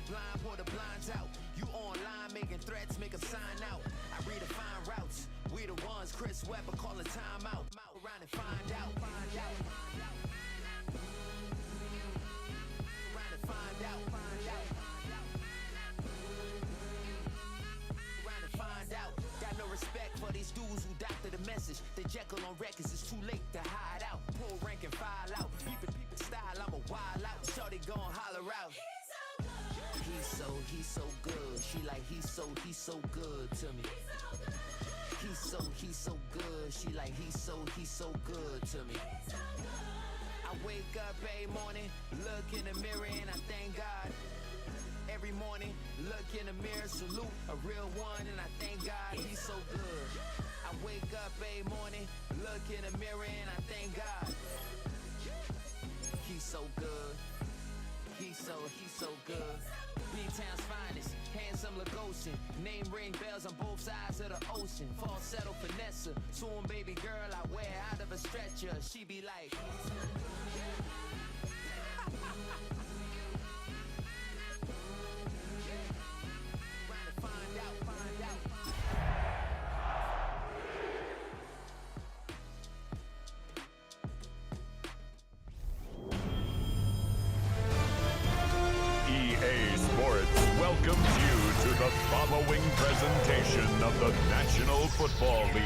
blind, pull the blinds out. You online making threats, make a sign out. I redefine routes. We the ones, Chris Webber calling time out. Around and find out. Around and find out. Around and find out. Got no respect for these dudes who doctor the message. The Jekyll on records, it's too late to hide out. Pull rank and file out. People style, I'm a wild out. Shorty gon' holler out. He's so good. She like he's so good to me. He's so good. She like he's so good to me. I wake up every morning, look in the mirror and I thank God. Every morning, look in the mirror, salute a real one and I thank God he's so good. I wake up every morning, look in the mirror and I thank God. He's so good. He's so good. B-Town's finest, handsome Lagosian. Name ring bells on both sides of the ocean. Falsetto finesse, soon baby girl I wear out of a stretcher. She be like welcomes you to the following presentation of the National Football League.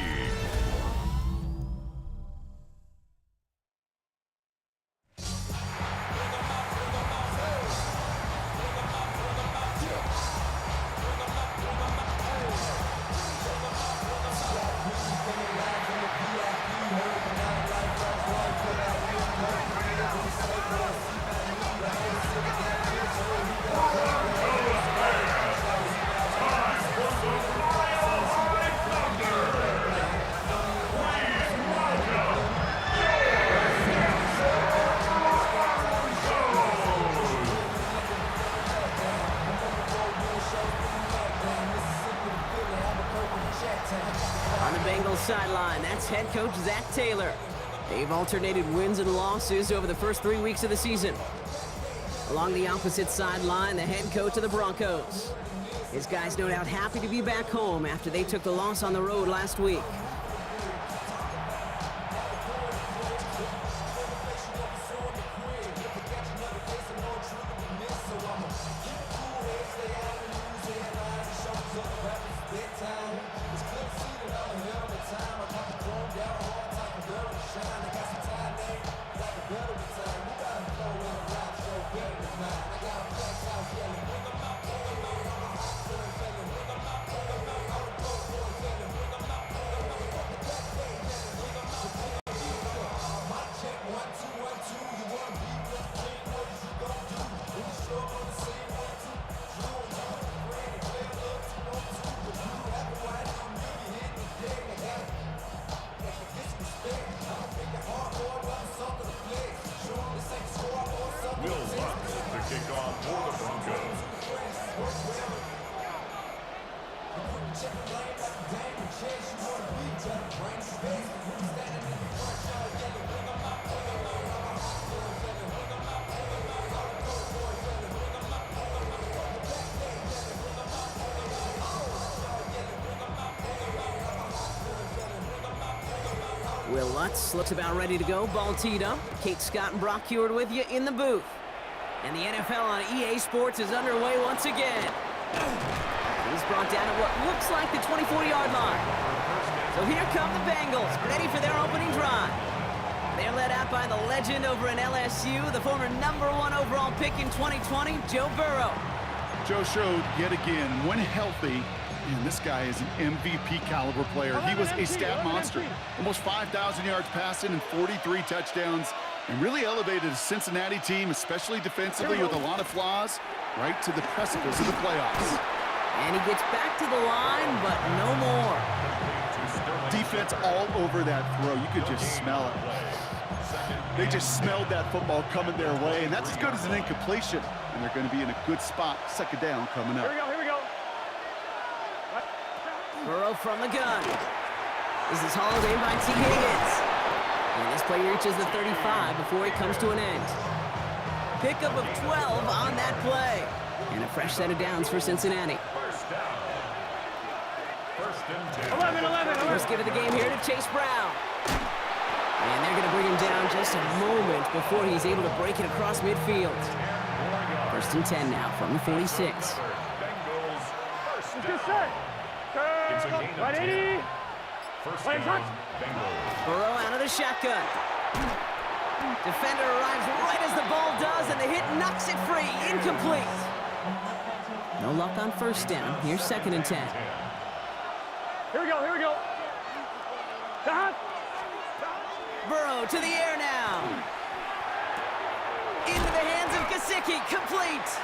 On the Bengals sideline, that's head coach Zach Taylor. They've alternated wins and losses over the first 3 weeks of the season. Along the opposite sideline, the head coach of the Broncos. His guys no doubt happy to be back home after they took the loss on the road last week. Will Lutz looks about ready to go. Ball teed up. Kate Scott and Brock Heward with you in the booth. And the NFL on EA Sports is underway once again. He's brought down at what looks like the 24-yard line. So here come the Bengals, ready for their opening drive. They're led out by the legend over in LSU, the former #1 overall pick in 2020, Joe Burrow. Joe showed yet again, when healthy, and this guy is an MVP caliber player. He was a stat monster. Almost 5,000 yards passing and 43 touchdowns, and really elevated a Cincinnati team, especially defensively with a lot of flaws, right to the precipice of the playoffs. And he gets back to the line, but no more. Defense all over that throw. You could just smell it. They just smelled that football coming their way, and that's as good as an incompletion. And they're going to be in a good spot. Second down coming up. Here we go. Burrow from the gun. This is hauled in by T. Higgins. And this play reaches the 35 before it comes to an end. Pickup of 12 on that play. And a fresh set of downs for Cincinnati. First down. First and 10. 11. First give of the game here to Chase Brown. And they're going to bring him down just a moment before he's able to break it across midfield. First and 10 now from the 46. Bengals. First Good down. set. It's a gain of 10. 180. First Play down. touch. Bengals. Burrow out of the shotgun. Defender arrives right as the ball does, and the hit knocks it free. Incomplete. No luck on first down. Here's second and 10. Here we go. Stop. Burrow to the air now. Into the hands of Gesicki. Complete.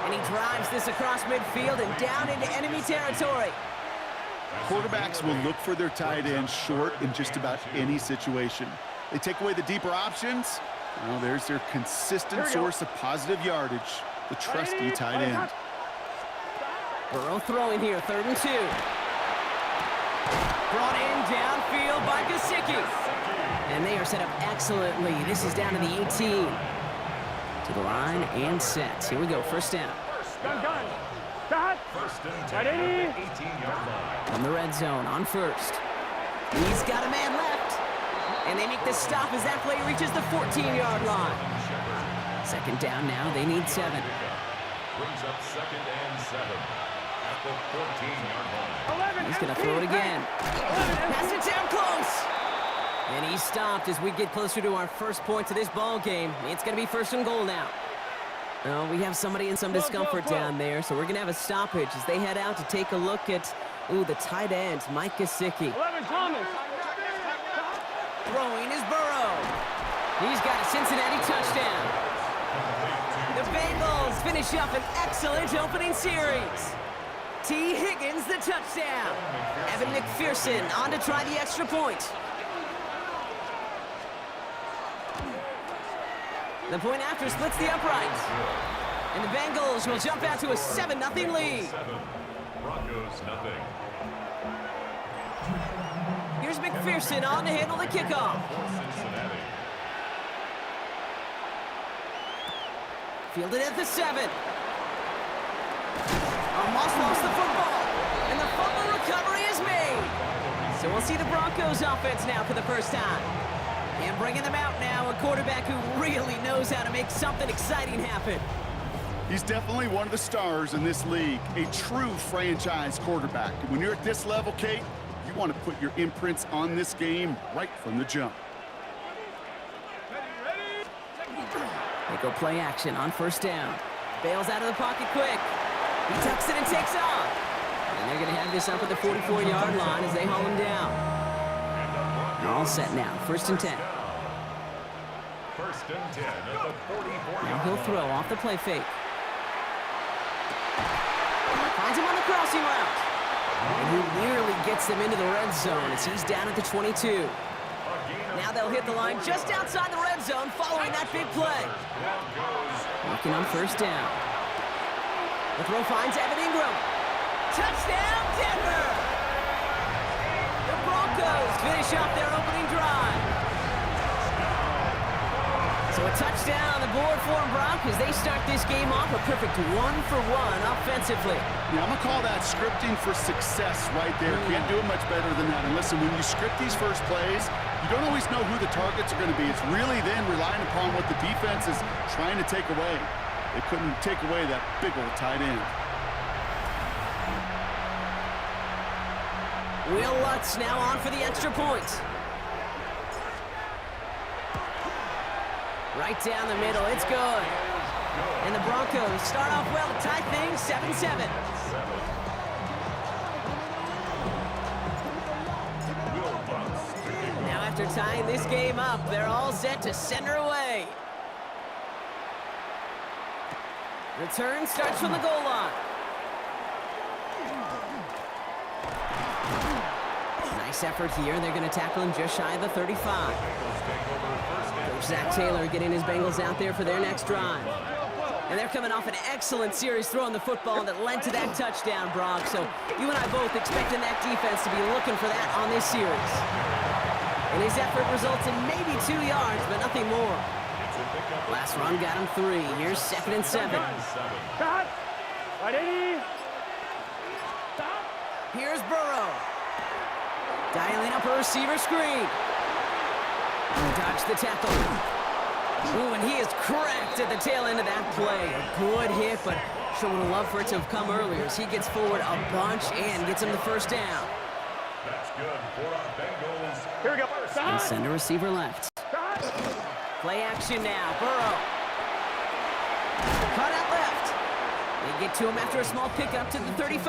And he drives this across midfield and down into enemy territory. Quarterbacks will look for their tight end short in just about any situation. They take away the deeper options. Well, there's their consistent source of positive yardage, the trusty tight end. Burrow throwing here, 3rd and 2. Brought in downfield by Gesicki. And they are set up excellently. This is down to the 18. To the line and set. Here we go, first down. Gun. Stop. First and 10. 180. 18-yard line. From the red zone on first. He's got a man left. And they make the stop as that play reaches the 14-yard line. Second down now, they need 7. Brings up second and 7 at the 14-yard line. He's going to throw it again. Pass it down close. And he's stopped as we get closer to our first point of this ball game. It's going to be first and goal now. Oh, we have somebody in some discomfort down there, so we're going to have a stoppage as they head out to take a look at, the tight end, Mike Gesicki. 11 Thomas. Throwing is Burrow. He's got a Cincinnati touchdown. The Bengals finish up an excellent opening series. T. Higgins, the touchdown. Evan McPherson on to try the extra point. The point after splits the uprights. And the Bengals will jump out to a 7-0 lead. 7. Broncos nothing. Here's McPherson on to handle the kickoff. For Cincinnati. Fielded at the 7. Moss lost the football. And the fumble recovery is made. So we'll see the Broncos offense now for the first time. And bringing them out now, a quarterback who really knows how to make something exciting happen. He's definitely one of the stars in this league, a true franchise quarterback. And when you're at this level, Kate, you want to put your imprints on this game right from the jump. They go play action on first down. Bails out of the pocket quick. He tucks it and takes off. And they're going to have this up at the 44-yard line as they haul him down. All set now, first and 10. First and 10 at the 44-yard Now he'll throw off the play fake. Finds him on the crossing route. And he nearly gets them into the red zone as he's down at the 22. Now they'll hit the line just outside the red zone following that big play. Working on first down. The throw finds Evan Ingram. Touchdown, Denver! The Broncos finish off their opening drive. So a touchdown on the board for them, Brock, as they start this game off a perfect 1-for-1 offensively. Yeah, I'm going to call that scripting for success right there. Can't do it much better than that. And listen, when you script these first plays, you don't always know who the targets are going to be. It's really then relying upon what the defense is trying to take away. They couldn't take away that big old tight end. Will Lutz now on for the extra point. Right down the middle, it's good. And the Broncos start off well to tie things 7-7. Now after tying this game up, they're all set to send her away. Return starts from the goal line. Nice effort here. They're going to tackle him just shy of the 35. Coach Zach Taylor getting his Bengals out there for their next drive. And they're coming off an excellent series throwing the football that led to that touchdown, Brock. So you and I both expecting that defense to be looking for that on this series. And his effort results in maybe 2 yards, but nothing more. Last run got him 3. Here's second and 7. Right, 80. Here's Burrow. Dialing up a receiver screen. Dodge the tackle. Ooh, and he is cracked at the tail end of that play. A good hit, but sure would have loved for it to have come earlier as he gets forward a bunch and gets him the first down. That's good for our Bengals. Here we go. And send a receiver left. Play action now. Burrow. Cut out left. They get to him after a small pickup to the 35.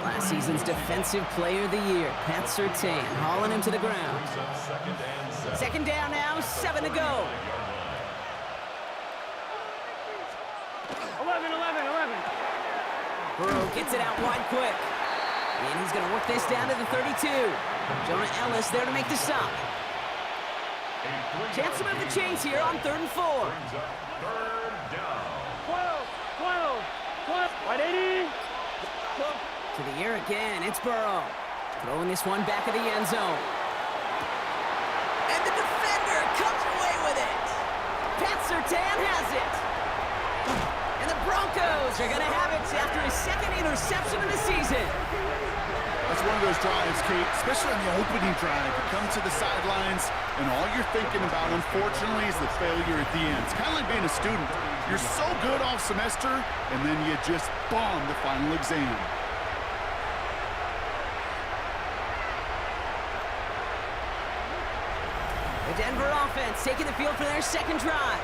Last season's Defensive Player of the Year, Pat Surtain, hauling him to the ground. Second down now, 7 to go. 11. Burrow gets it out wide quick. And he's going to work this down to the 32. Jonah Ellis there to make the stop. Chance to move the chains here on 3rd and 4. 12. Right, 80. To the air again, it's Burrow. Throwing this one back of the end zone. And the defender comes away with it. Pat Surtain has it. And the Broncos are going to have it after his second interception of the season. That's one of those drives, Kate, especially on the opening drive. You come to the sidelines, and all you're thinking about, unfortunately, is the failure at the end. It's kind of like being a student. You're so good all semester, and then you just bomb the final exam. The Denver offense taking the field for their second drive.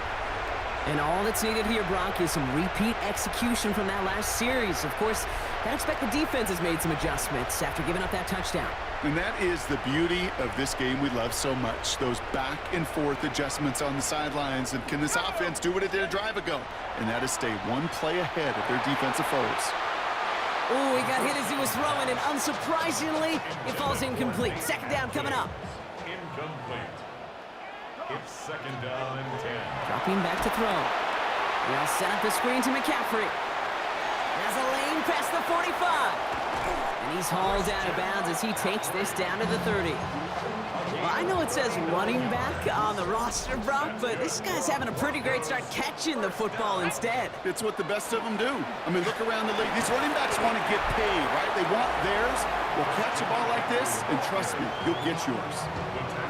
And all that's needed here, Brock, is some repeat execution from that last series. Of course, I expect the defense has made some adjustments after giving up that touchdown. And that is the beauty of this game we love so much. Those back and forth adjustments on the sidelines. And can this offense do what it did a drive ago? And that is stay one play ahead of their defensive foes. Oh, he got hit as he was throwing, and unsurprisingly, it falls incomplete. Second down coming up. Incomplete. It's second down and 10. Dropping back to throw. They'll set up the screen to McCaffrey. Has a lane past the 45. And he's hauled out of bounds as he takes this down to the 30. Well, I know it says running back on the roster, Brock, but this guy's having a pretty great start catching the football instead. It's what the best of them do. I mean, look around the league. These running backs want to get paid, right? They want theirs. Well, catch a ball like this, and trust me, you'll get yours.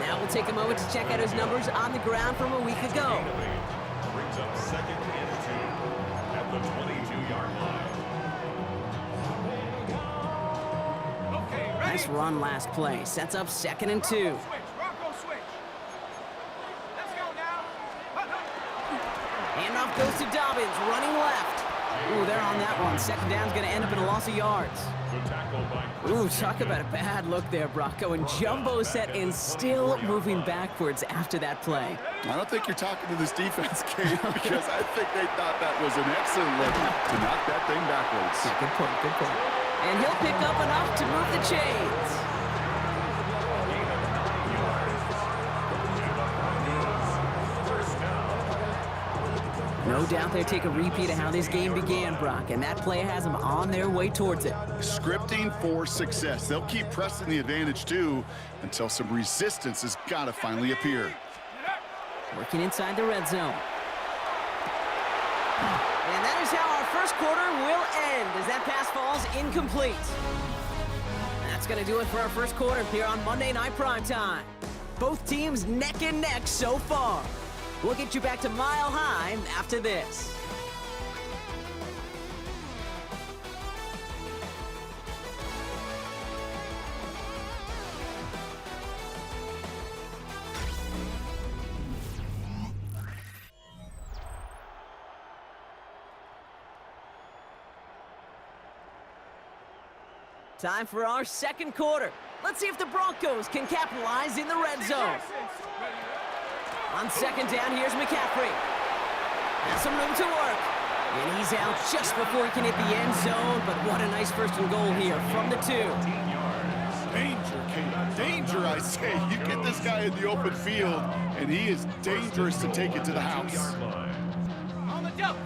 Now we'll take a moment to check out his numbers on the ground from a week ago. Brings up second and 2 at the 22-yard line. Nice run last play. Sets up second and 2. Handoff goes to Dobbins, running left. Ooh, they're on that one. Second down's going to end up in a loss of yards. Ooh, talk about a bad look there, Brock. Going jumbo set and still moving backwards after that play. I don't think you're talking to this defense, Kate, because I think they thought that was an excellent look to knock that thing backwards. Yeah, good point, good point. And he'll pick up enough to move the chains. No doubt they take a repeat of how this game began, Brock, and that play has them on their way towards it. Scripting for success. They'll keep pressing the advantage, too, until some resistance has got to finally appear. Working inside the red zone. And that is how our first quarter will end as that pass falls incomplete. That's going to do it for our first quarter here on Monday Night Primetime. Both teams neck and neck so far. We'll get you back to Mile High after this. Time for our second quarter. Let's see if the Broncos can capitalize in the red zone. On second down, here's McCaffrey. Has some room to work. And he's out just before he can hit the end zone, but what a nice first and goal here from the 2. Danger, Kate. Danger, I say. You get this guy in the open field, and he is dangerous to take it to the house.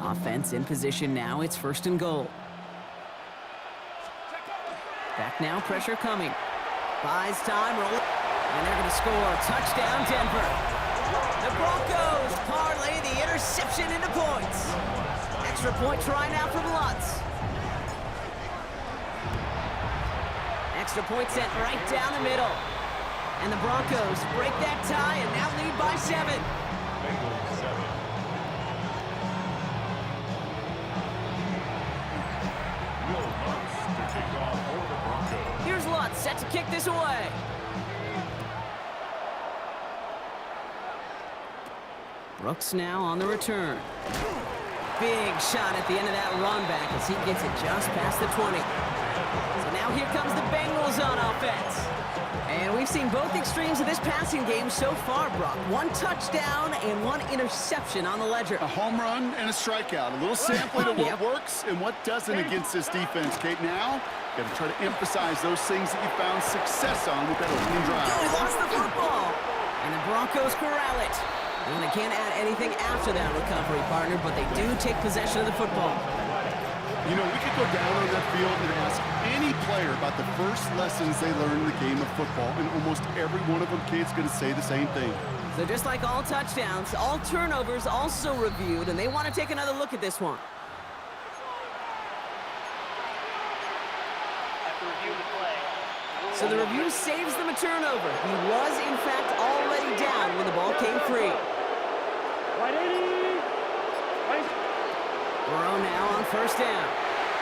Offense in position now. It's first and goal. Back now, pressure coming. Buys time, roll it. And they're going to score. Touchdown, Denver. The Broncos parlay the interception into points. Extra point try now from Lutz. Extra point sent right down the middle. And the Broncos break that tie and now lead by 7. Bengals 7. Will Lutz to kick off for the Broncos. Here's Lutz set to kick this away. Brooks now on the return. Big shot at the end of that run back as he gets it just past the 20. So now here comes the Bengals on offense. And we've seen both extremes of this passing game so far, Brock. 1 touchdown and 1 interception on the ledger. A home run and a strikeout. A little sampling of what Yep. works and what doesn't against this defense, Kate. Now, got to try to emphasize those things that you found success on with that opening drive. Oh, he lost the football. And the Broncos corral it. And they can't add anything after that recovery, partner, but they do take possession of the football. You know, we could go down on that field and ask any player about the first lessons they learned in the game of football, and almost every one of them, kids, going to say the same thing. So just like all touchdowns, all turnovers also reviewed, and they want to take another look at this one. So the review saves them a turnover. He was, in fact, already down when the ball came free. Right 80. Right. Burrow now on first down.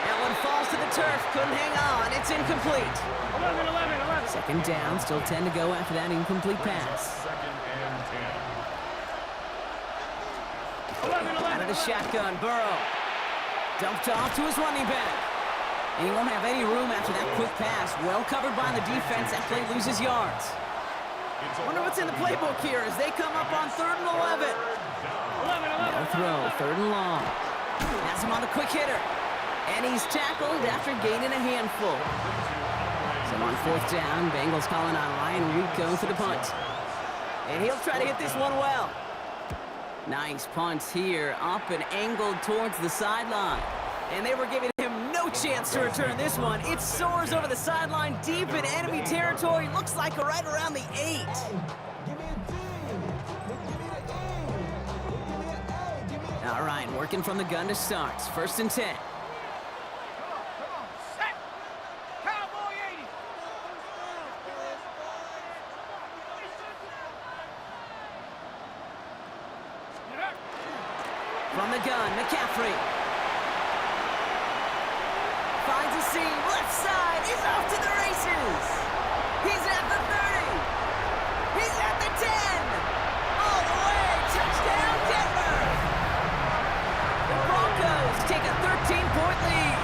That one falls to the turf. Couldn't hang on. It's incomplete. 11. Second down. Still 10 to go after that incomplete pass. Second and 10. Out of the shotgun, Burrow. Dumped off to his running back. And he won't have any room after that quick pass. Well covered by the defense. That play loses yards. Wonder what's in the playbook here as they come up on 3rd and 11. No throw, 3rd and long. Has him on the quick hitter. And he's tackled after gaining a handful. So on 4th down, Bengals calling on Ryan Rico for the punt. And he'll try to hit this one well. Nice punt here, up and angled towards the sideline. And they were giving him no chance to return this one. It soars over the sideline deep in enemy territory. Looks like right around the 8. All right, working from the gun to start. 1st and 10. From the gun, McCaffrey. Finds a seam, left side, he's off to the races. He's at the 30. He's at the 10. All the way, touchdown Denver. The Broncos take a 13-point lead.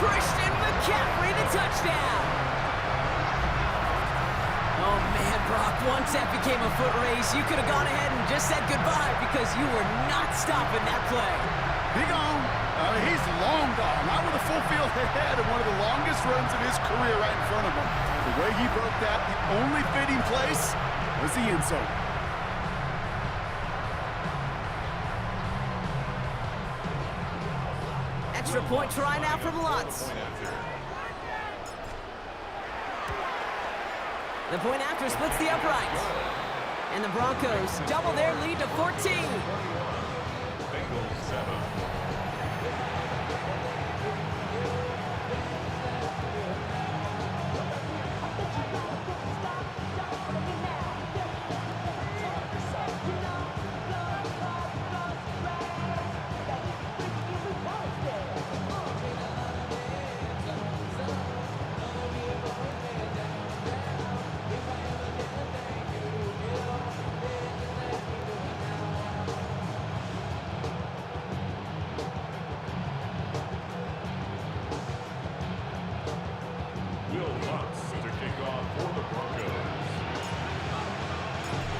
Christian McCaffrey the touchdown. Oh man, Brock, once that became a foot race, you could have gone ahead and just said goodbye because you were not stopping that play. He gone. He's long gone. Not with a full field ahead and one of the longest runs of his career right in front of him. The way he broke that, the only fitting place was the end zone. Extra point try now from Lutz. The point after splits the uprights. And the Broncos double their lead to 14. Bengals 7.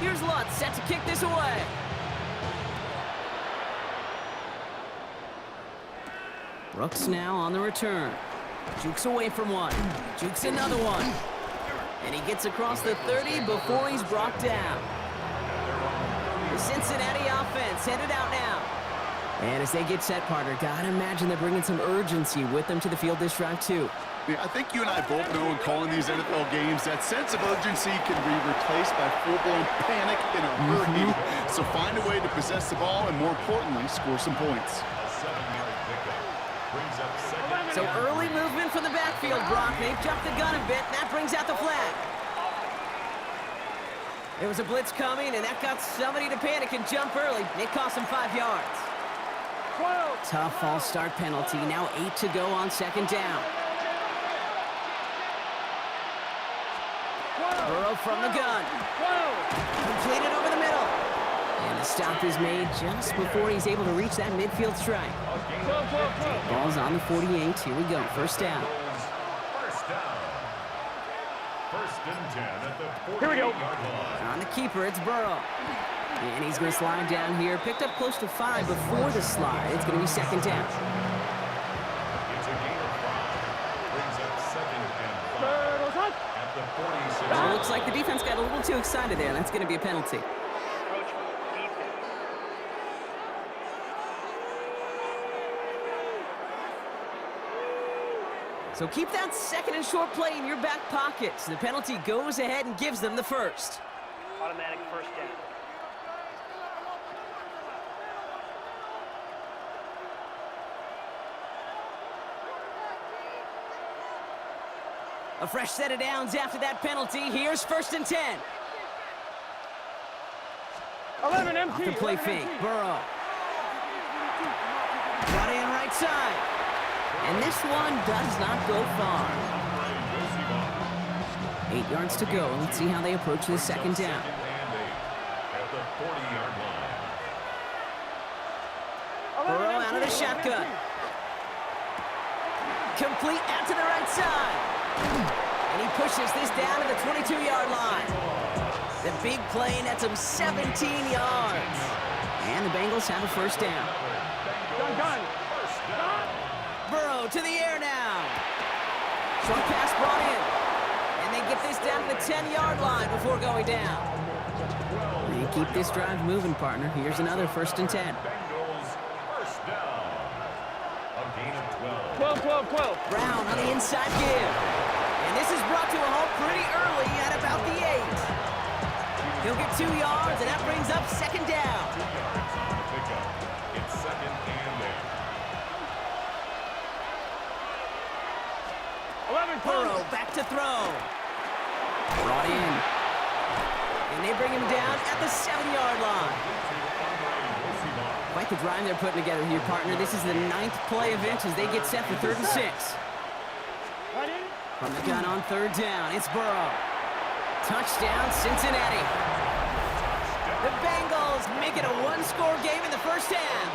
Here's Lutz set to kick this away. Brooks now on the return. Jukes away from one. Jukes another one. And he gets across the 30 before he's brought down. The Cincinnati offense headed out now. And as they get set, partner, gotta imagine they're bringing some urgency with them to the field this drive, too. Yeah, I think you and I both know in calling these NFL games that sense of urgency can be replaced by full-blown panic in a hurry. So find a way to possess the ball and, more importantly, score some points. A 7-yard pickup. Brings up second. So early movement from the backfield, Brock. They've jumped the gun a bit, and that brings out the flag. There was a blitz coming, and that got somebody to panic and jump early. It cost them 5 yards. 12. Tough false start penalty. Now 8 to go on second down. Burrow from the gun. 12. Completed over the middle. And the stop is made just before he's able to reach that midfield strike. 12, 12, 12. Ball's on the 48. Here we go. First down. First down. First and 10 at the 48-yard Here we go. line. On the keeper, it's Burrow. And he's going to slide down here. Picked up close to 5 before the slide. It's going to be second down. It's a gain of 5. Brings up second and 5 Turtles hunt. at the 46. Well, it looks like the defense got a little too excited there. That's going to be a penalty. So keep that second and short play in your back pocket. So the penalty goes ahead and gives them the first. Automatic first down. A fresh set of downs after that penalty. Here's first and 10. 11 empty. Off the play 11 fake. empty. Burrow. Brought in right side. And this one does not go far. 8 yards to go. Let's see how they approach this second down. Second and 8 at the 40-yard line. 11 Burrow out of the empty. shotgun. Complete out to the right side. And he pushes this down to the 22-yard line. The big play nets him 17 yards. And the Bengals have a first down. Gun, gun. Burrow to the air now. Short pass brought in. And they get this down to the 10-yard line before going down. And keep this drive moving, partner. Here's another first and 10. Bengals first down. A gain of 12. 12, 12, 12. Brown on the inside give. And this is brought to a halt pretty early at about the 8. He'll get 2 yards, and that brings up second down. 2 yards on the pickup. It's second and 11, Burrow back to throw. Brought in. And they bring him down at the 7-yard line. Quite the drive they're putting together here, partner. This is the 9th play event as they get set for 3rd and 6. Ready? From the gun on 3rd down, it's Burrow. Touchdown, Cincinnati. The Bengals make it a 1-score game in the first half.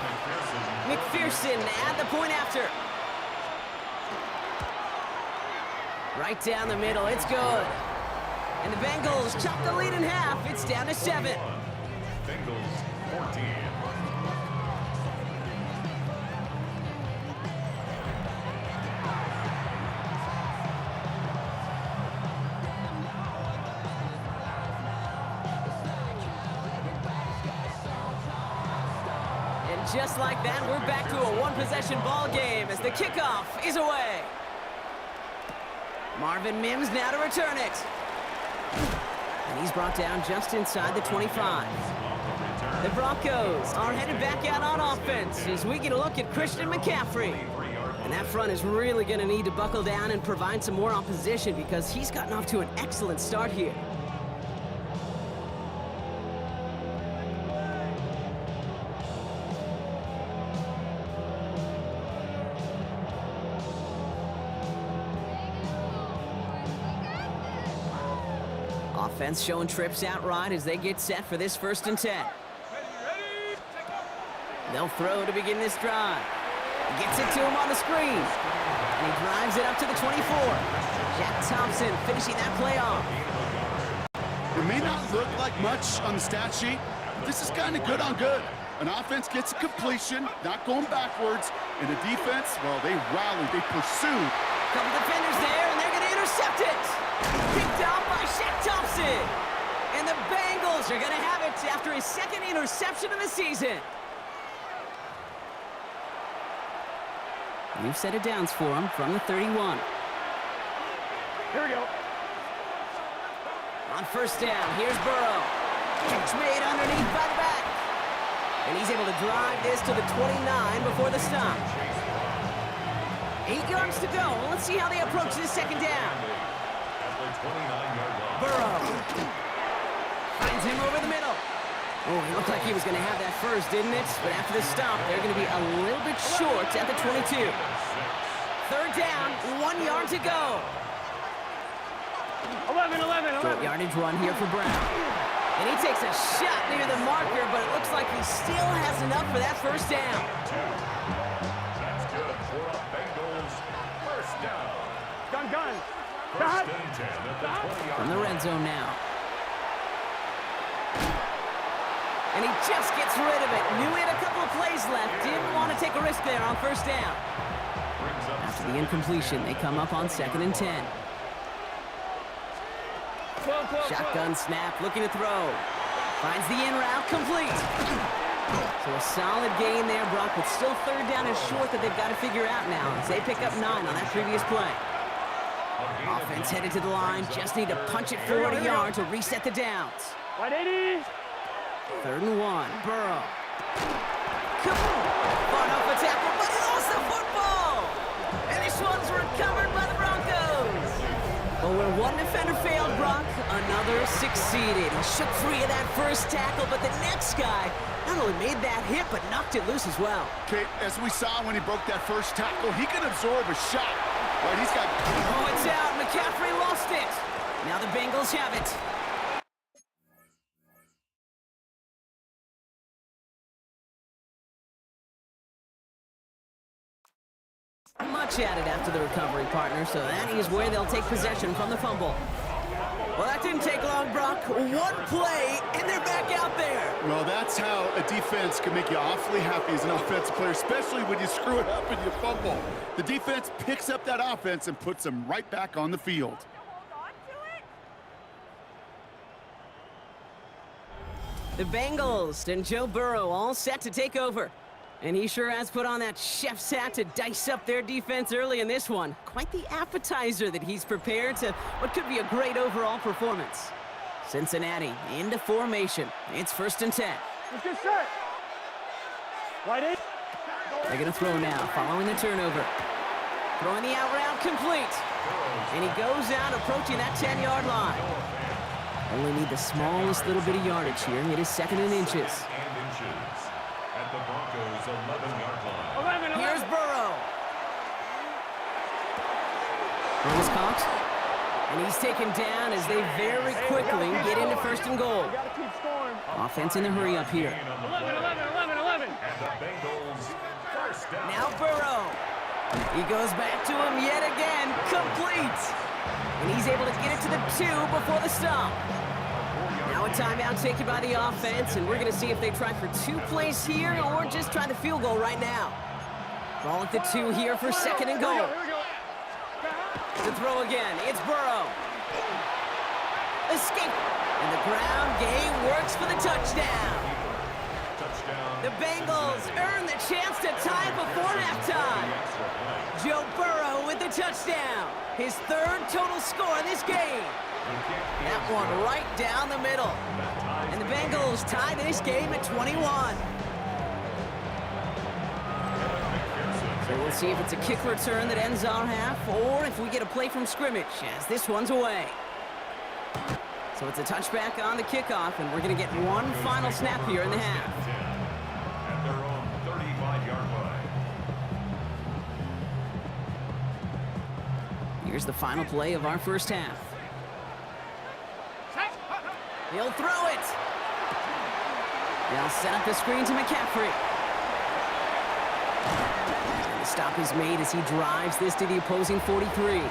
McPherson at the point after. Right down the middle, it's good. And the Bengals chop the lead in half. It's down to 7. Bengals 14. And just like that, we're back to a one-possession ball game as the kickoff is away. Marvin Mims now to return it. And he's brought down just inside the 25. The Broncos are headed back out on offense as we get a look at Christian McCaffrey. And that front is really going to need to buckle down and provide some more opposition because he's gotten off to an excellent start here. Offense showing trips outright as they get set for this 1st and 10. They'll throw to begin this drive. Gets it to him on the screen. And he drives it up to the 24. Jack Thompson finishing that play off. It may not look like much on the stat sheet, but this is kind of good on good. An offense gets a completion, not going backwards, and the defense, well, they rallied, they pursued. Couple defenders there, and they're going to intercept it. Picked off by Shaq Thompson. And the Bengals are going to have it after his 2nd interception of the season. New set of downs for him from the 31. Here we go. On 1st down, here's Burrow. Catch made underneath by the back. And he's able to drive this to the 29 before the stop. 8 yards to go. Let's see how they approach this second down. Burrow finds him over the middle. Oh, he looked like he was going to have that first, didn't it? But after the stop, they're going to be a little bit short at the 22. Third down, 1 yard to go. 11. Short yardage run here for Brown. And he takes a shot near the marker, but it looks like he still has enough for that first down. That's good for a Bengals first down. Gun. First and 10 at the 20-yard From the red zone now. And he just gets rid of it. Knew he had a couple of plays left. Didn't want to take a risk there on first down. After the incompletion, they come up on 2nd and 10. Shotgun snap, looking to throw. Finds the in route, complete. So a solid gain there, Brock, but still third down is short that they've got to figure out now as they pick up 9 on that previous play. Offense headed to the line, just need to punch it forward a yard to reset the downs. 180. 3rd and 1, Burrow. Fought off a tackle, but he lost the football! And this one's recovered by the Broncos. But when one defender failed, Brock, another succeeded. He shook free of that first tackle, but the next guy not only made that hit, but knocked it loose as well. Okay, as we saw when he broke that first tackle, he can absorb a shot. Right, he's got... Oh, it's out. McCaffrey lost it. Now the Bengals have it. Much added after the recovery, partner, so that is where they'll take possession from the fumble. Well, that didn't take long, Brock. One play, and they're back out there. Well, that's how a defense can make you awfully happy as an offensive player, especially when you screw it up and you fumble. The defense picks up that offense and puts them right back on the field. The Bengals and Joe Burrow all set to take over. And he sure has put on that chef's hat to dice up their defense early in this one. Quite the appetizer that he's prepared to what could be a great overall performance. Cincinnati into formation. It's 1st and 10. Let's get set. 180. They're going to throw now, following the turnover. Throwing the out route complete. And he goes out approaching that 10-yard line. Only need the smallest little bit of yardage here. It is 2nd and inches. At the Broncos 11-yard line. 11. Here's Burrow. Thomas Cox. And he's taken down as they very quickly get into 1st and goal. Gotta keep scoring. Offense in a hurry up here. 11. And the Bengals first down. Now Burrow. He goes back to him yet again. Complete. And he's able to get it to the 2 before the stop. Now a timeout taken by the offense, and we're going to see if they try for 2 plays here or just try the field goal right now. Ball at the 2 here for 2nd and goal. To throw again, it's Burrow. Escape. And the ground game works for the touchdown. The Bengals earn the chance to tie before halftime. Joe Burrow with the touchdown. His 3rd total score in this game. That one right down the middle. And the Bengals tie this game at 21. So we'll see if it's a kick return that ends our half, or if we get a play from scrimmage, as this one's away. So it's a touchback on the kickoff, and we're going to get one final snap here in the half. At their own 35-yard line. Here's the final play of our first half. He'll throw it. They'll set up the screen to McCaffrey. And the stop is made as he drives this to the opposing 43.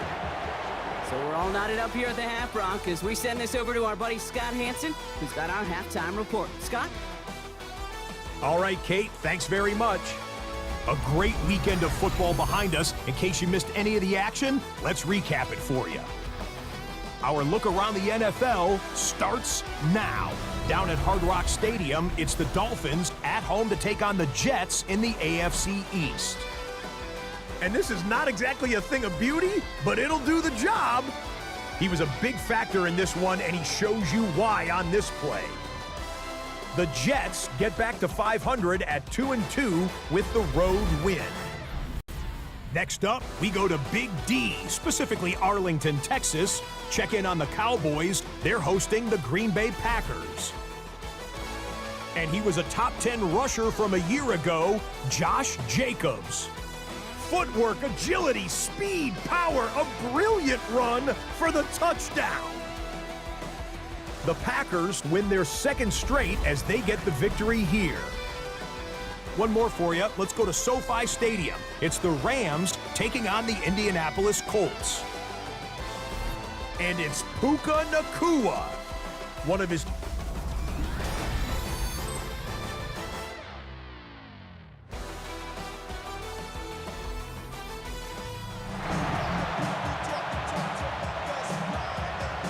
So we're all knotted up here at the half, Brock, as we send this over to our buddy Scott Hansen, who's got our halftime report. Scott? All right, Kate, thanks very much. A great weekend of football behind us. In case you missed any of the action, let's recap it for you. Our look around the NFL starts now. Down at Hard Rock Stadium, it's the Dolphins at home to take on the Jets in the AFC East. And this is not exactly a thing of beauty, but it'll do the job. He was a big factor in this one, and he shows you why on this play. The Jets get back to 500 at 2-2 with the road win. Next up, we go to Big D, specifically Arlington, Texas. Check in on the Cowboys. They're hosting the Green Bay Packers. And he was a top 10 rusher from a year ago, Josh Jacobs. Footwork, agility, speed, power, a brilliant run for the touchdown. The Packers win their second straight as they get the victory here. One more for you. Let's go to SoFi Stadium. It's the Rams taking on the Indianapolis Colts. And it's Puka Nacua, one of his...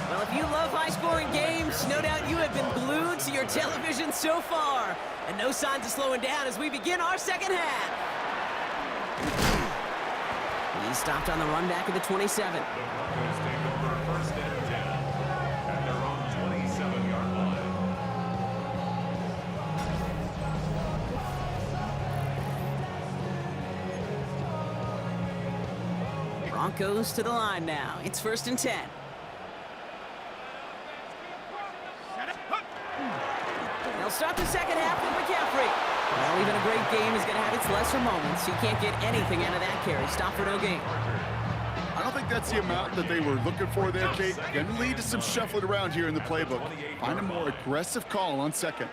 Well, if you love high-scoring games, no doubt you have been glued to your television so far. And no signs of slowing down as we begin our second half. He's stopped on the run back of the 27. The Broncos take over first and 10 at their own 27-yard line. Broncos to the line now. It's first and 10. They'll start the second half with McCaffrey. Well, even a great game is going to have its lesser moments. He can't get anything out of that carry. Stop for no gain. I don't think that's the amount that they were looking for there, Kate. Going to lead to some shuffling around here in the playbook. Find a more aggressive call on second.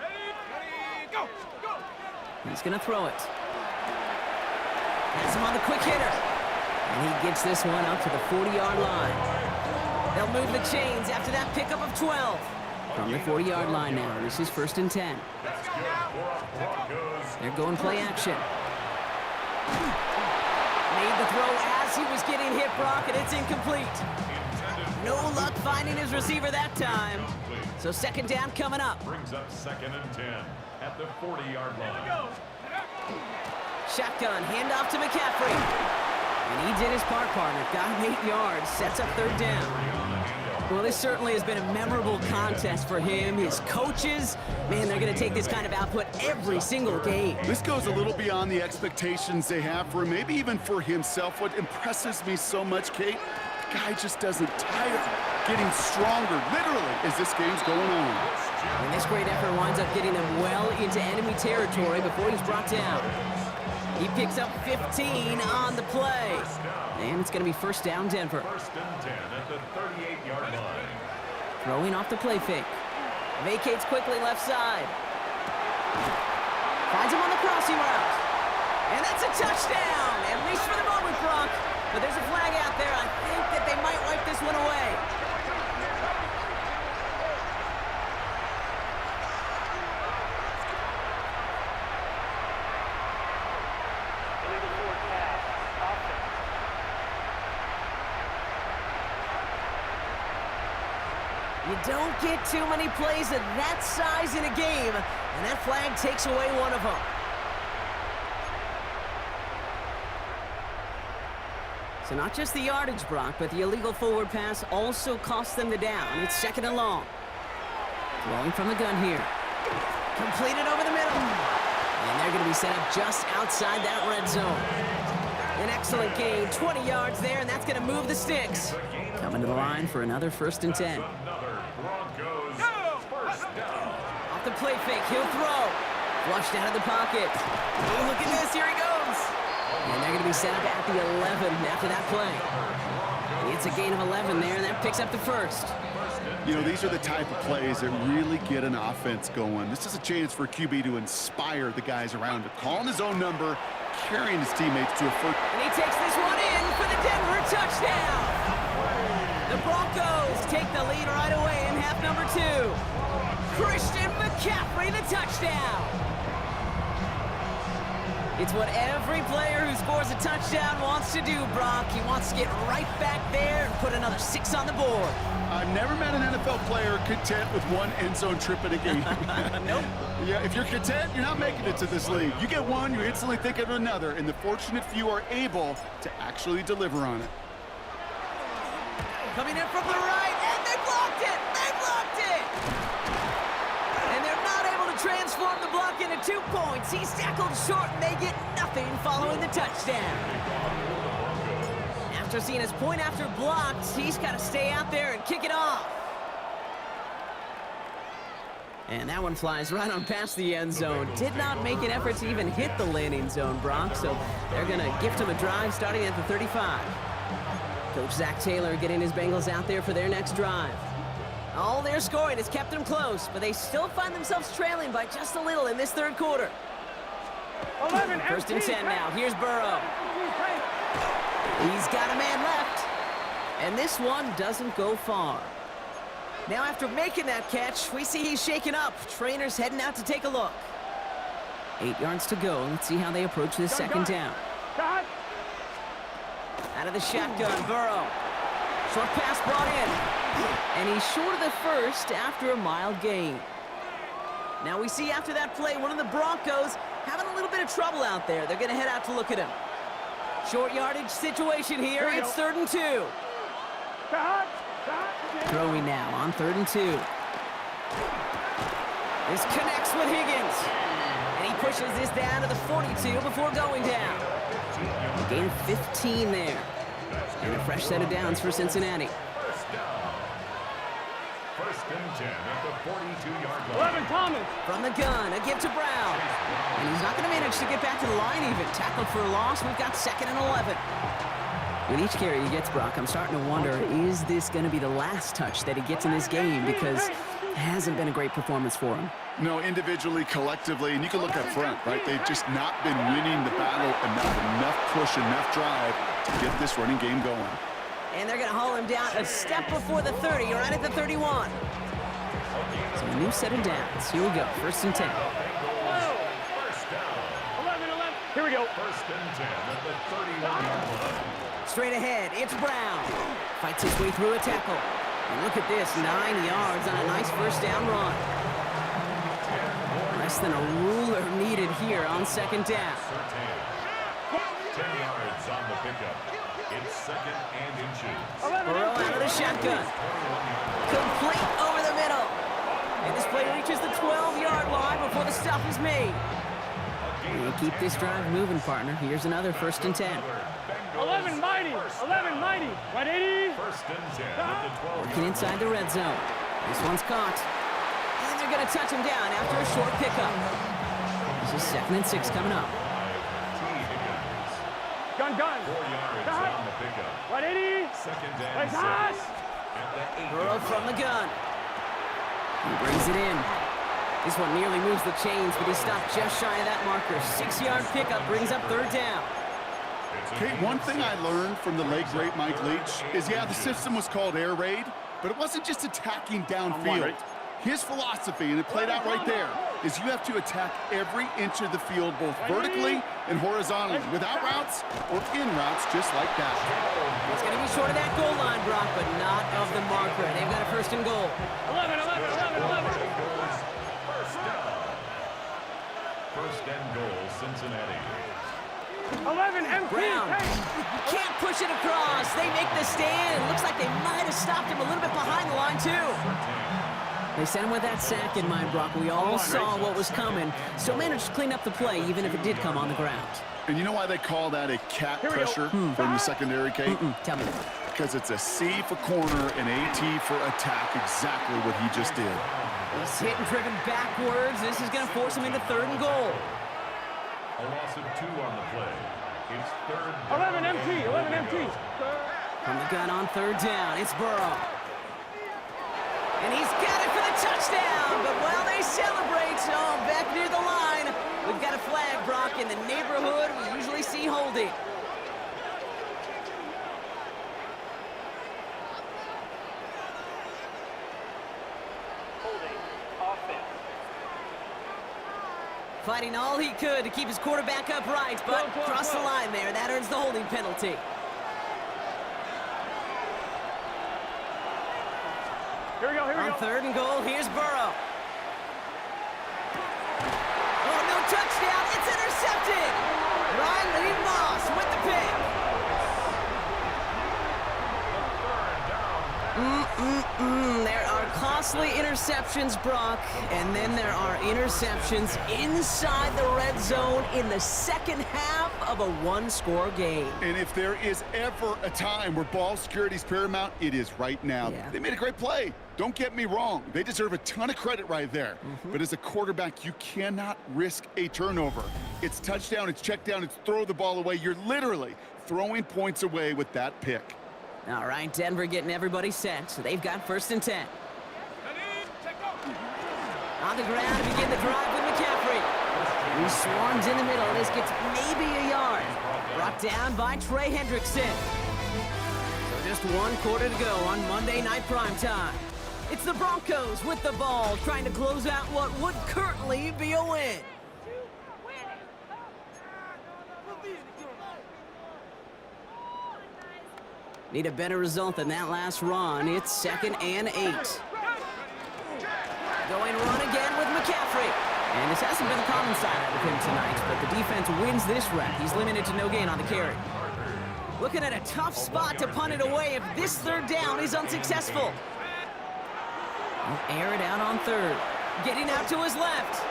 He's going to throw it. Has him on the quick hitter. And he gets this one up to the 40-yard line. They'll move the chains after that pickup of 12. From the 40-yard line now. This is first and 10. They're going play action. Made the throw as he was getting hit, Brock, and it's incomplete. No luck finding his receiver that time. So second down coming up. Brings up second and 10 at the 40-yard line. Shotgun, handoff to McCaffrey. And he did his part, partner. Got him 8 yards. Sets up third down. Well, this certainly has been a memorable contest for him, his coaches. Man, they're going to take this kind of output every single game. This goes a little beyond the expectations they have for him, maybe even for himself. What impresses me so much, Kate, the guy just doesn't tire, getting stronger, literally, as this game's going on. And this great effort winds up getting them well into enemy territory before he's brought down. He picks up 15 on the play. And it's going to be first down, Denver. First and 10 at the 38-yard line. Throwing off the play fake. Vacates quickly left side. Finds him on the crossing route. And that's a touchdown, at least for the moment, Brock. But there's a flag out there. I think that they might wipe this one away. You don't get too many plays of that size in a game, and that flag takes away one of them. So not just the yardage, Brock, but the illegal forward pass also cost them the down. It's second and long. Throwing from the gun here. Completed over the middle. And they're going to be set up just outside that red zone. An excellent gain, 20 yards there, and that's going to move the sticks. Coming to the line for another first and 10. Off the play fake, he'll throw. Flushed out of the pocket. Oh, look at this, here he goes. And they're going to be set up at the 11 after that play. It's a gain of 11 there, and that picks up the first. You know, these are the type of plays that really get an offense going. This is a chance for QB to inspire the guys around him, calling his own number, carrying his teammates to a first. And he takes this one in for the Denver touchdown. The Broncos take the lead right away in half number 2. Christian McCaffrey, the touchdown. It's what every player who scores a touchdown wants to do, Brock. He wants to get right back there and put another 6 on the board. I've never met an NFL player content with one end zone trip in a game. Nope. Yeah, if you're content, you're not making it to this league. You get one, you instantly think of another, and the fortunate few are able to actually deliver on it. Coming in from the right, and they blocked it! They blocked it! And they're not able to transform the block into 2 points. He's tackled short, and they get nothing following the touchdown. after seeing his point after blocked, he's got to stay out there and kick it off. And that one flies right on past the end zone. Did not make an effort to even hit the landing zone, Brock, so they're going to gift him a drive starting at the 35. Coach Zach Taylor getting his Bengals out there for their next drive. All their scoring has kept them close, but they still find themselves trailing by just a little in this third quarter. 11, First and 10 now. Here's Burrow. He's got a man left. And this one doesn't go far. Now after making that catch, we see he's shaken up. Trainer's heading out to take a look. 8 yards to go. Let's see how they approach this second down. Cut. Out of the shotgun, Burrow. Short pass brought in. And he's short of the first after a mild gain. Now we see after that play, one of the Broncos having a little bit of trouble out there. They're going to head out to look at him. Short yardage situation here. It's 3rd and 2. Cut. Throwing now on 3rd and 2. This connects with Higgins. And he pushes this down to the 42 before going down. A gain of 15 there. And a fresh set of downs for Cincinnati. First and 10 at the 42-yard line. 11, Thomas. From the gun, a give to Brown. And he's not going to manage to get back to the line even. Tackled for a loss. We've got 2nd and 11. With each carry he gets, Brock, I'm starting to wonder, is this going to be the last touch that he gets in this game? Because it hasn't been a great performance for him. No, individually, collectively, and you can look up front, right? They've just not been winning the battle enough push, enough drive to get this running game going. And they're going to haul him down a step before the 30, right at the 31. So a new set of downs. Here we go, 1st and 10. 11. Here we go. First and 10 at the 31-yard line. Straight ahead, it's Brown. Fights his way through a tackle. And look at this, 9 yards on a nice first down run. Less than a ruler needed here on 2nd down. 10 yards on the pickup. It's 2nd and inches. Burrow out of the shotgun. Complete over the middle. And this play reaches the 12-yard line before the stop is made. And keep this drive moving, partner. Here's another 1st and 10. 11, mighty. 11, mighty. 180. First and 10 at the 12-yard line. Working inside the red zone. This one's caught. And they're going to touch him down after a short pickup. This is 2nd and 6 coming up. Gun. 4 yards on the pickup. 180. 2nd and Like 6 that. at the 8-yard Burrow line. from the gun. He brings it in. This one nearly moves the chains, but he stopped just shy of that marker. 6-yard pickup brings up 3rd down. Kate, one thing I learned from the late, great Mike Leach is, yeah, the system was called air raid, but it wasn't just attacking downfield. His philosophy, and it played out right there, is you have to attack every inch of the field, both vertically and horizontally, without routes or in routes, just like that. It's going to be short of that goal line, Brock, but not of the marker. They've got a 1st and goal. 11. First down. 1st and goal, Cincinnati. 11, empty. Brown Hey. can't push it across. They make the stand. It looks like they might have stopped him a little bit behind the line, too. They sent him with that sack in mind, Brock. We all saw what was coming. Still managed to clean up the play, even if it did come on the ground. And you know why they call that a cat pressure from the secondary, Kate? Tell me. Because it's a C for corner and AT for attack, exactly what he just did. He's hit and driven backwards. This is going to force him into 3rd and goal. A loss of 2 on the play. It's 3rd down. 11, empty. 11, empty. From the gun on 3rd down, it's Burrow. And he's got it for the touchdown. But while they celebrate, back near the line, we've got a flag, Brock, in the neighborhood we usually see holding. Fighting all he could to keep his quarterback upright, but crossed the line there. That earns the holding penalty. Here we go. On 3rd and goal, here's Burrow. Oh, no touchdown. It's intercepted. Riley Moss with the pick. There are costly interceptions, Brock, and then there are interceptions inside the red zone in the second half of a one-score game. And if there is ever a time where ball security is paramount, it is right now. Yeah. They made a great play. Don't get me wrong. They deserve a ton of credit right there. But as a quarterback, you cannot risk a turnover. It's touchdown, it's check down, it's throw the ball away. You're literally throwing points away with that pick. All right, Denver getting everybody set, so they've got 1st and 10. On the ground to begin the drive with McCaffrey. He swarms in the middle. This gets maybe a yard. Brought down by Trey Hendrickson. So just 1 quarter to go on Monday Night Primetime. It's the Broncos with the ball, trying to close out what would currently be a win. Need a better result than that last run. It's 2nd and 8. Going run again with McCaffrey. And this hasn't been the common side of him tonight, but the defense wins this rep. He's limited to no gain on the carry. Looking at a tough spot to punt it away if this 3rd down is unsuccessful. He'll air it out on 3rd. Getting out to his left.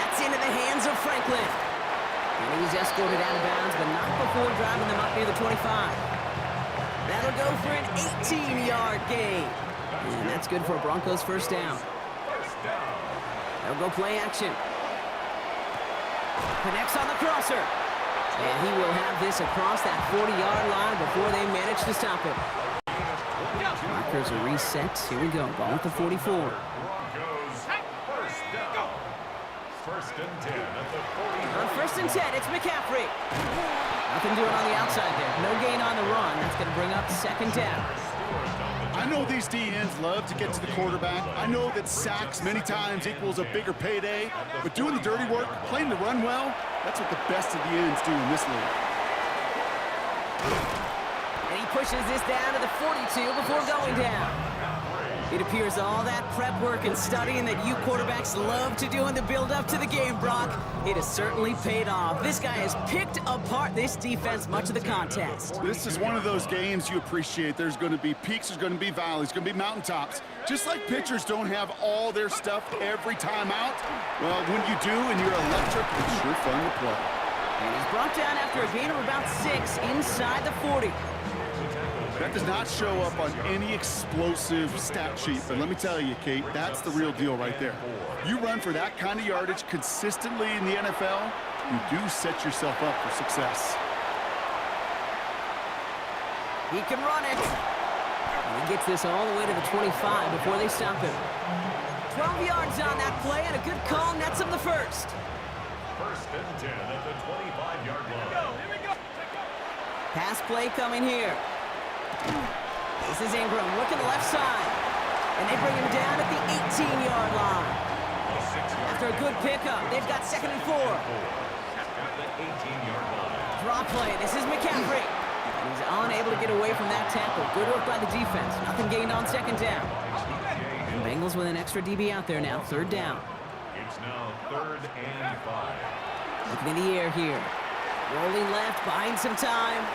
That's into the hands of Franklin. And he's escorted out of bounds, but not before driving them up near the 25. That'll go for an 18-yard gain. And that's good for a Broncos 1st down. They'll go play action. Connects on the crosser. And he will have this across that 40-yard line before they manage to stop him. Markers are reset. Here we go. Ball at the 44. Broncos, 1st down. 1st and 10 at the 40. On 1st and 10, it's McCaffrey. Nothing doing on the outside there. No gain on the run. That's going to bring up 2nd down. I know these DNs love to get to the quarterback. I know that sacks many times equals a bigger payday, but doing the dirty work, playing the run well, that's what the best of the ends do in this league. And he pushes this down to the 42 before going down. It appears all that prep work and studying that you quarterbacks love to do in the build-up to the game, Brock, it has certainly paid off. This guy has picked apart this defense much of the contest. This is one of those games you appreciate. There's going to be peaks, there's going to be valleys, there's going to be mountaintops. Just like pitchers don't have all their stuff every time out, well, when you do and you're electric, it's sure fun to play. And he's brought down after a gain of about 6 inside the 40. That does not show up on any explosive stat sheet, but let me tell you, Kate, that's the real deal right there. You run for that kind of yardage consistently in the NFL, you do set yourself up for success. He can run it. And he gets this all the way to the 25 before they stop him. 12 yards on that play, and a good call nets him the 1st. 1st and 10 at the 25-yard line. Pass play coming here. This is Ingram, looking left side. And they bring him down at the 18-yard line. After a good pickup, they've got 2nd and 4. Draw play, this is McCaffrey. He's unable to get away from that tackle. Good work by the defense. Nothing gained on 2nd down. And Bengals with an extra DB out there now, 3rd down. It's now 3rd and 5. Looking in the air here. Rolling left, buying some time.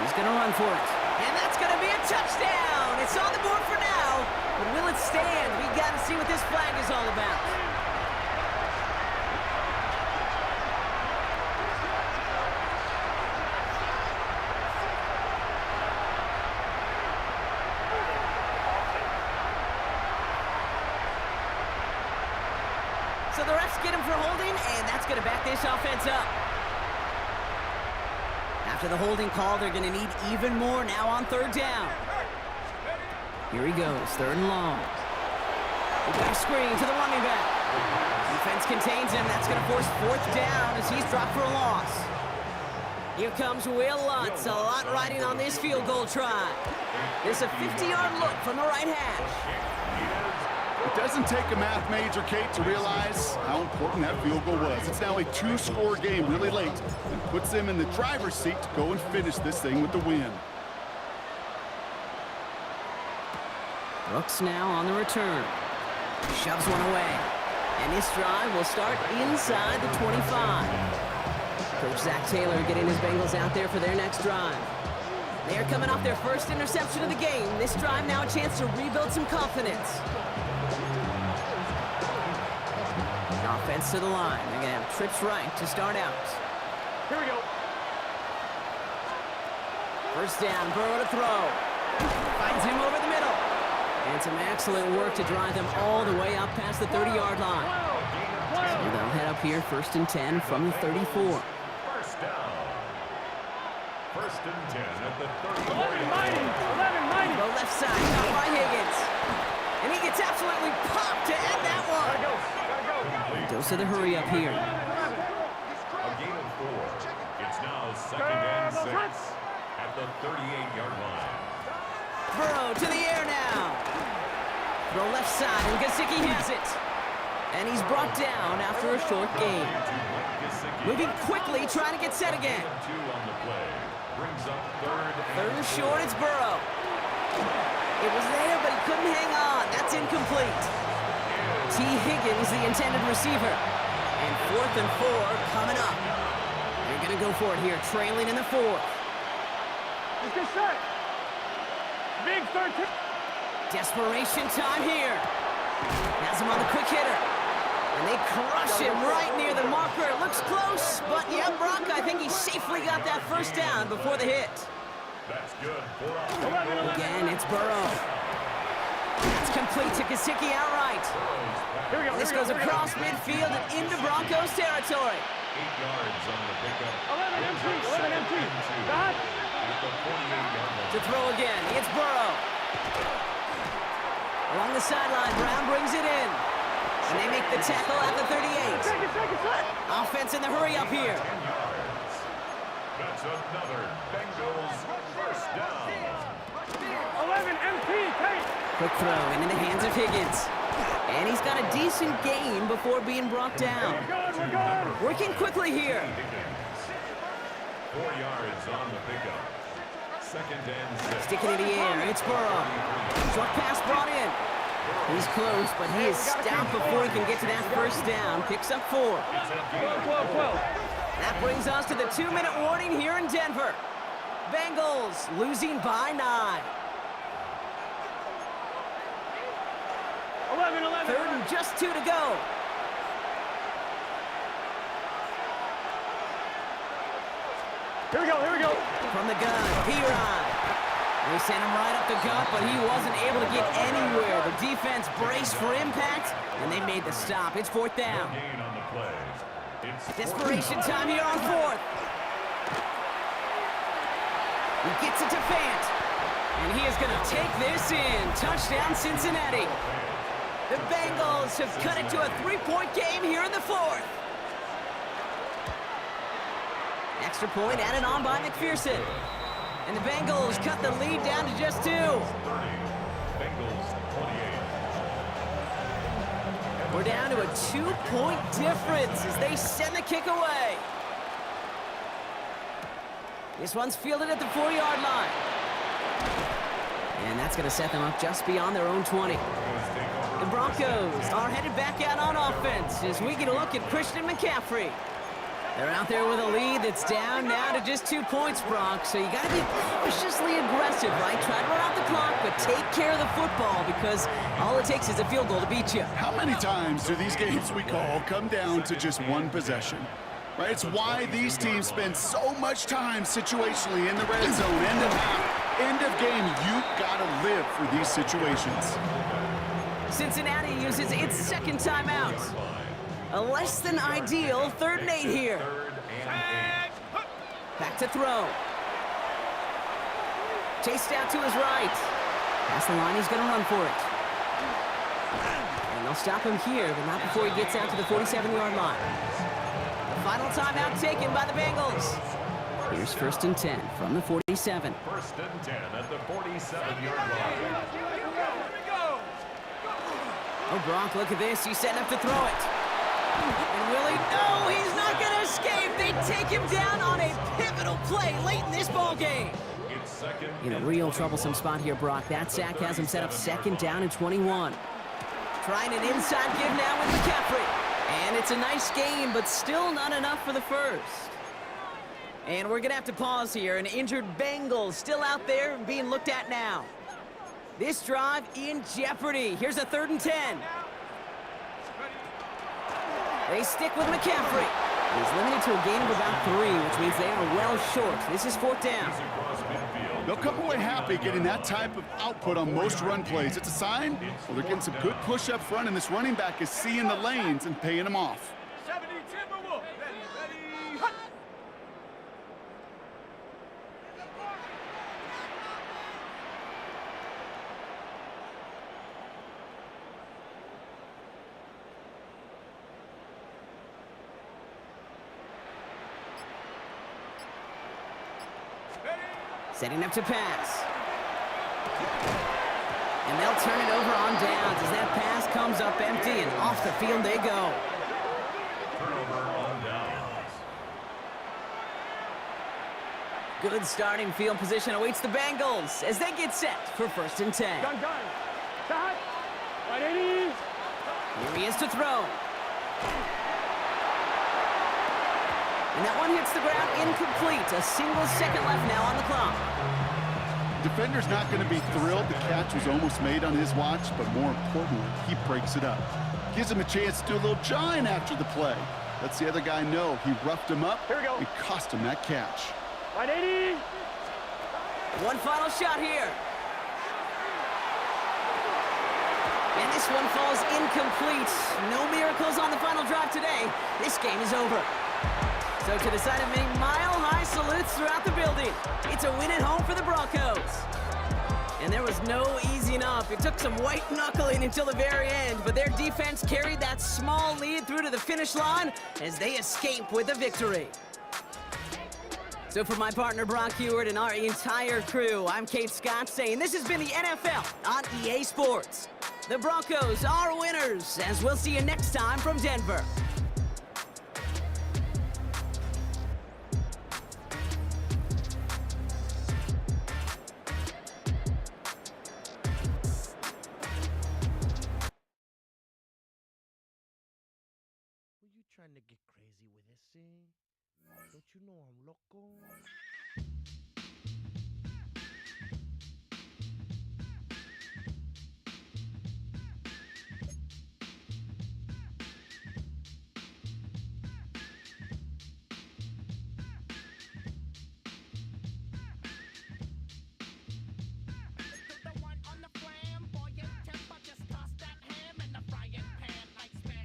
He's going to run for it. And that's going to be a touchdown. It's on the board for now. But will it stand? We got to see what this flag is all about. So the refs get him for holding, and that's going to back this offense up. After the holding call, they're going to need even more now on 3rd down. Here he goes, 3rd and long. He got a screen to the running back. Defense contains him. That's going to force 4th down as he's dropped for a loss. Here comes Will Lutz. A lot riding on this field goal try. There's a 50-yard look from the right hash. It doesn't take a math major, Kate, to realize how important that field goal was. It's now a 2-score game really late and puts them in the driver's seat to go and finish this thing with the win. Brooks now on the return. Shoves one away. And this drive will start inside the 25. Coach Zach Taylor getting his Bengals out there for their next drive. They're coming off their first interception of the game. This drive now a chance to rebuild some confidence. Offense to the line. They're going to have trips right to start out. Here we go. First down, Burrow to throw. Finds him over the middle. And some excellent work to drive them all the way up past the 30-yard line. So they'll head up here, 1st and 10 from the 34. First down. 1st and 10 at the 34. 11 mighty. 11 mighty. The left side, caught by Higgins. And he gets absolutely popped to end that one. Gotta go. Dose of the hurry up here. A gain of 4. It's now 2nd and 6 at the 38-yard line. Burrow to the air now. The left side, and Gesicki has it. And he's brought down after a short gain. Moving quickly, trying to get set again. 2 on the play. Brings up 3rd Third and short, it's Burrow. It was there, but he couldn't hang on. That's incomplete. T. Higgins, the intended receiver. And 4th and 4 coming up. They're going to go for it here, trailing in the 4th. Let's get set. Big 13. Desperation time here. Has him on the quick hitter. And they crush him right near the marker. It looks close, but yeah, Brock, I think he safely got that first down before the hit. That's good. Again, it's Burrow. It's complete to Gesicki outright. Here we go. This goes across midfield and into Broncos territory. 8 yards on the pickup. 11 MT. 11 MT. Dot. At the 48-yard line. To throw again, it's Burrow. Along the sideline, Brown brings it in. And they make the tackle at the 38. Second. Offense in the hurry up here. 10 yards. That's another Bengals first down. 11 MT. Take. Quick throw into the hands of Higgins. And he's got a decent gain before being brought down. We're good. Working quickly here. 4 yards on the pickup. 2nd and 6. Sticking in the air, it's Burrow. Short pass brought in. He's close, but he is stopped before he can get to that first down. Picks up 4. 12. That brings us to the 2-minute warning here in Denver. Bengals losing by 9. 11. 3rd and just 2 to go. Here we go. From the gun, P-Rod. They sent him right up the gut, but he wasn't able to get anywhere. The defense braced for impact, and they made the stop. It's 4th down. Gain on the play. It's Desperation time here on 4th. He gets it to Fant. And he is going to take this in. Touchdown, Cincinnati. The Bengals have cut it to a 3-point game here in the 4th. Extra point added on by McPherson. And the Bengals cut the lead down to just 2. 30. Bengals 28. We're down to a 2-point difference as they send the kick away. This one's fielded at the 4-yard line. And that's going to set them up just beyond their own 20. The Broncos are headed back out on offense as we get a look at Christian McCaffrey. They're out there with a lead that's down now to just 2 points, Brock. So you got to be cautiously aggressive, right? Try to run out the clock, but take care of the football because all it takes is a field goal to beat you. How many times do these games we call come down to just one possession? Right? It's why these teams spend so much time situationally in the red zone, end of half, end of game. You got to live for these situations. Cincinnati uses its second timeout. A less than ideal 3rd and 8 here. 3rd and 8. Back to throw. Chased out to his right. Past the line, he's going to run for it. And they'll stop him here, but not before he gets out to the 47-yard line. The final timeout taken by the Bengals. Here's 1st and 10 from the 47. 1st and 10 at the 47-yard line. Oh, Brock, look at this. He's setting up to throw it. And Willie, no, he's not going to escape. They take him down on a pivotal play late in this ball game. It's 2nd. In a real troublesome spot here, Brock. That sack has him set up 2nd down and 21. Trying an inside give now with McCaffrey. And it's a nice game, but still not enough for the first. And we're going to have to pause here. An injured Bengals still out there being looked at now. This drive in jeopardy. Here's a 3rd and 10. They stick with McCaffrey. He's limited to a gain of about 3, which means they are well short. This is 4th down. They'll come away happy getting that type of output on most run plays. It's a sign, well, they're getting some good push up front, and this running back is seeing the lanes and paying them off. 70 Timberwolves. Ready. Hut. Setting up to pass. And they'll turn it over on downs as that pass comes up empty, and off the field they go. Good starting field position awaits the Bengals as they get set for 1st and 10. Done. Shot. 180. Here he is to throw. And that one hits the ground incomplete. A single second left now on the clock. Defender's not going to be thrilled the catch was almost made on his watch, but more importantly, he breaks it up. Gives him a chance to do a little jawing after the play. Lets the other guy know he roughed him up and cost him that catch. 180. One final shot here. And this one falls incomplete. No miracles on the final drive today. This game is over. So to the side of many mile-high salutes throughout the building, it's a win at home for the Broncos. And there was no easing up. It took some white knuckling until the very end, but their defense carried that small lead through to the finish line as they escape with a victory. So for my partner Brock Heward and our entire crew, I'm Kate Scott saying this has been the NFL on EA Sports. The Broncos are winners, as we'll see you next time from Denver. Trying to get crazy with this thing. Don't you know I'm loco? The one on the flamboyant temper, just toss that ham in the frying pan like spam.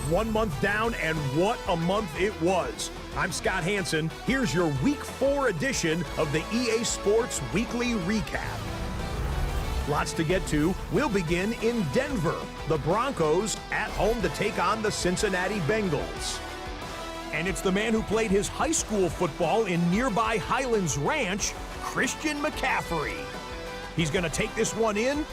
1 month down, and what a month it was. I'm Scott Hansen. Here's your Week 4 edition of the EA Sports Weekly Recap. Lots to get to. We'll begin in Denver. The Broncos at home to take on the Cincinnati Bengals. And it's the man who played his high school football in nearby Highlands Ranch, Christian McCaffrey. He's going to take this one in.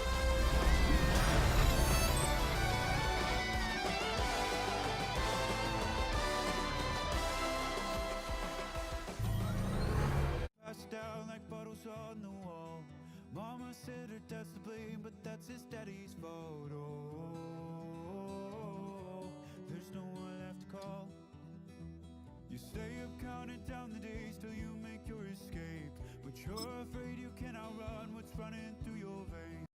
Down like bottles on the wall. Mama said her dad's to blame, but that's his daddy's fault. Oh, there's no one left to call. You stay up counting down the days till you make your escape, but you're afraid you cannot run what's running through your veins.